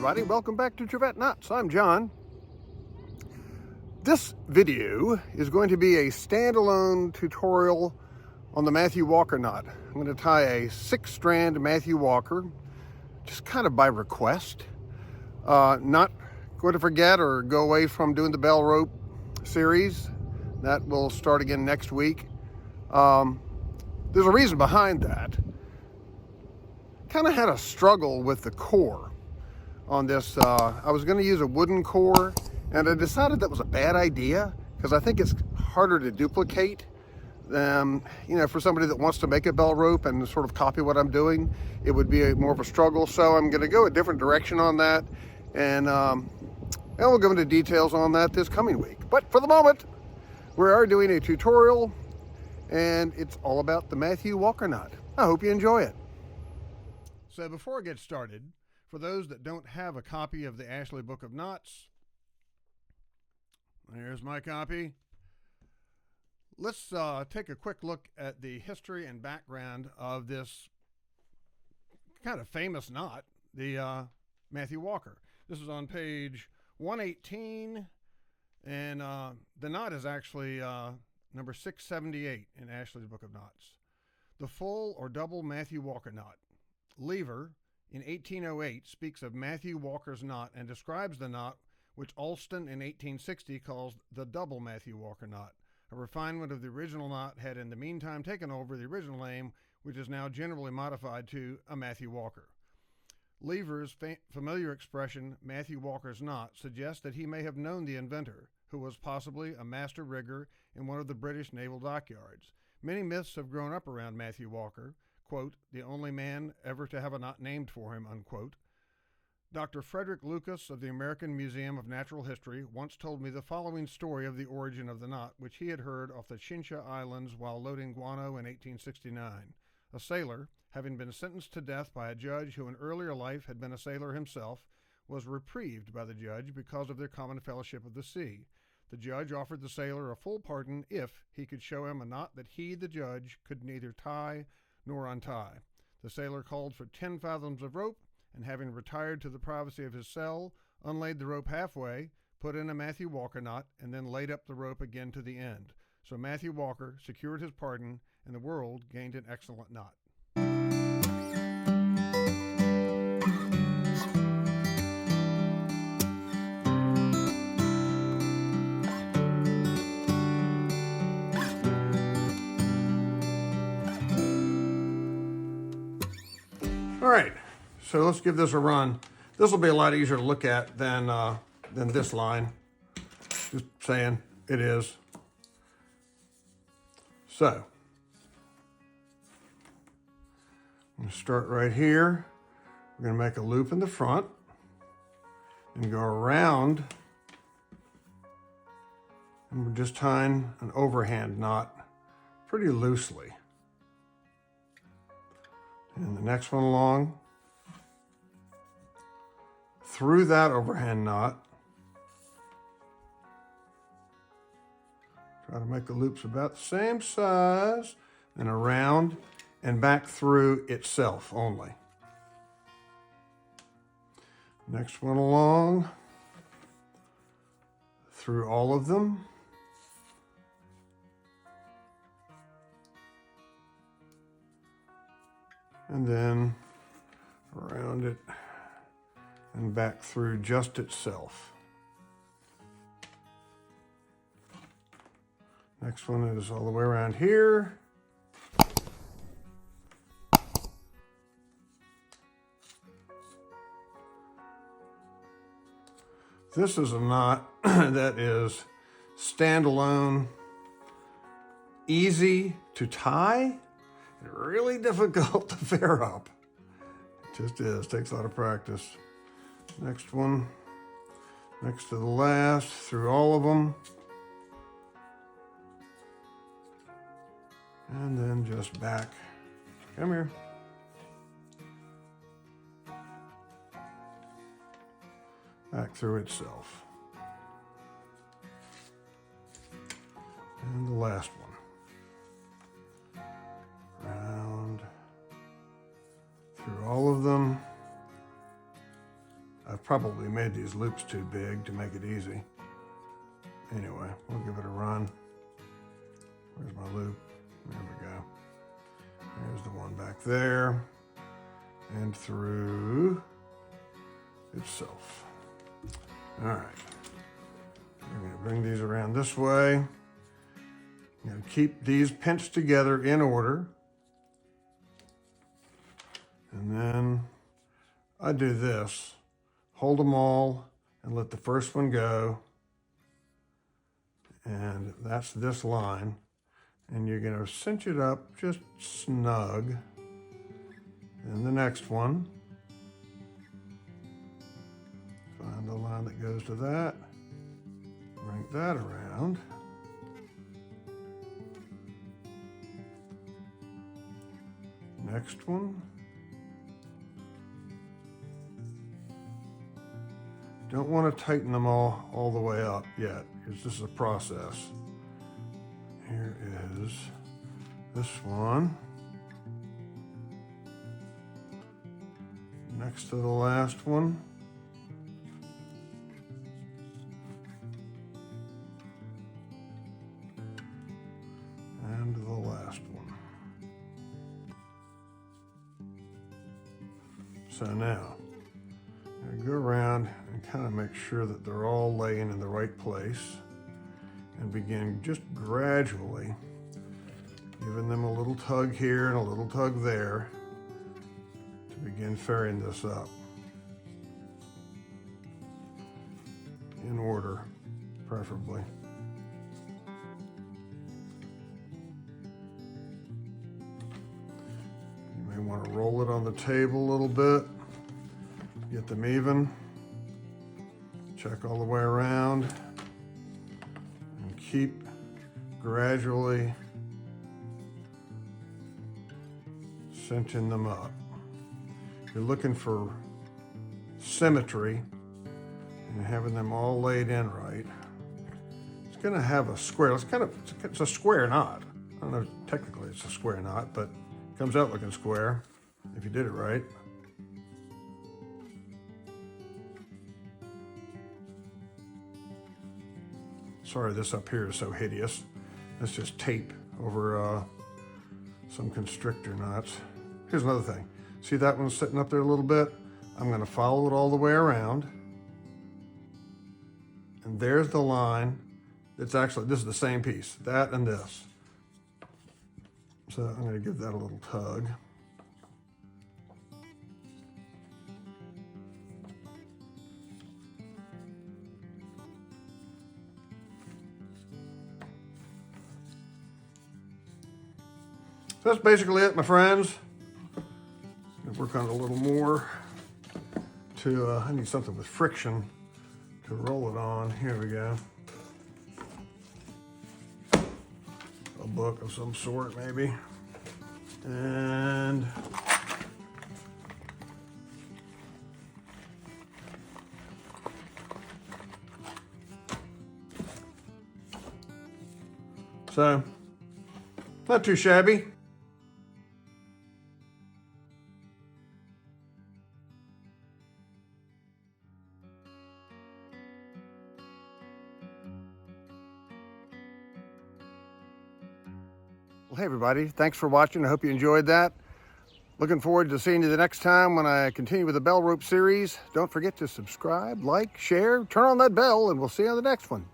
everybody. Welcome back to Strand Knots. I'm John. This video is going to be a standalone tutorial on the Matthew Walker knot. I'm going to tie a 6-strand Matthew Walker, just kind of by request. Not going to forget or go away from doing the bell rope series. That will start again next week. There's a reason behind that. Kind of had a struggle with the core on this. I was going to use a wooden core, and I decided that was a bad idea because I think it's harder to duplicate. For somebody that wants to make a bell rope and sort of copy what I'm doing, it would be more of a struggle. So I'm going to go a different direction on that, and we'll go into details on that this coming week. But for the moment, we are doing a tutorial, and it's all about the Matthew Walker knot. I hope you enjoy it. So before I get started, for those that don't have a copy of the Ashley Book of Knots, here's my copy. Let's take a quick look at the history and background of this kind of famous knot, the Matthew Walker. This is on page 118, and the knot is actually number 678 in Ashley's Book of Knots. The full or double Matthew Walker knot. Lever, in 1808, speaks of Matthew Walker's knot and describes the knot, which Alston in 1860 calls the double Matthew Walker knot. A refinement of the original knot had in the meantime taken over the original name, which is now generally modified to a Matthew Walker. Lever's familiar expression, Matthew Walker's knot, suggests that he may have known the inventor, who was possibly a master rigger in one of the British naval dockyards. Many myths have grown up around Matthew Walker, quote, the only man ever to have a knot named for him, unquote. Dr. Frederick Lucas of the American Museum of Natural History once told me the following story of the origin of the knot, which he had heard off the Chincha Islands while loading guano in 1869. A sailor, having been sentenced to death by a judge who in earlier life had been a sailor himself, was reprieved by the judge because of their common fellowship of the sea. The judge offered the sailor a full pardon if he could show him a knot that he, the judge, could neither tie nor untie. The sailor called for 10 fathoms of rope, and having retired to the privacy of his cell, unlaid the rope halfway, put in a Matthew Walker knot, and then laid up the rope again to the end. So Matthew Walker secured his pardon, and the world gained an excellent knot. All right, so let's give this a run. This will be a lot easier to look at than this line. Just saying, it is. So, I'm going to start right here. We're going to make a loop in the front and go around. And we're just tying an overhand knot pretty loosely. And the next one along, through that overhand knot. Try to make the loops about the same size, and around and back through itself only. Next one along, through all of them. And then around it and back through just itself. Next one is all the way around here. This is a knot that is standalone, easy to tie, really difficult to fare up. It just is, takes a lot of practice. Next one, next to the last, through all of them. And then just back. Come here. Back through itself. And the last one. Round through all of them, I've probably made these loops too big to make it easy. Anyway, we'll give it a run. Where's my loop? There we go. There's the one back there and through itself. All right. We're going to bring these around this way. I'm going to keep these pinched together in order. And then I do this. Hold them all and let the first one go. And that's this line. And you're going to cinch it up just snug. And the next one. Find the line that goes to that. Bring that around. Next one. Don't want to tighten them all the way up yet, because this is a process. Here is this one. Next to the last one. And the last one. So now, I go around and kind of make sure that they're all laying in the right place and begin just gradually giving them a little tug here and a little tug there to begin ferrying this up in order, preferably. You may want to roll it on the table a little bit. Get them even, check all the way around, and keep gradually cinching them up. You're looking for symmetry and having them all laid in right. It's going to have a square. It's a square knot. I don't know, technically it's a square knot, but it comes out looking square if you did it right. Sorry, this up here is so hideous. It's just tape over some constrictor knots. Here's another thing. See that one sitting up there a little bit? I'm going to follow it all the way around. And there's the line. It's actually, this is the same piece, that and this. So I'm going to give that a little tug. So that's basically it, my friends. I'm gonna work on it a little more I need something with friction to roll it on. Here we go. A book of some sort, maybe. And so, not too shabby. Well, hey everybody, thanks for watching. I hope you enjoyed that. Looking forward to seeing you the next time when I continue with the bell rope series. Don't forget to subscribe, like, share, turn on that bell, and we'll see you on the next one.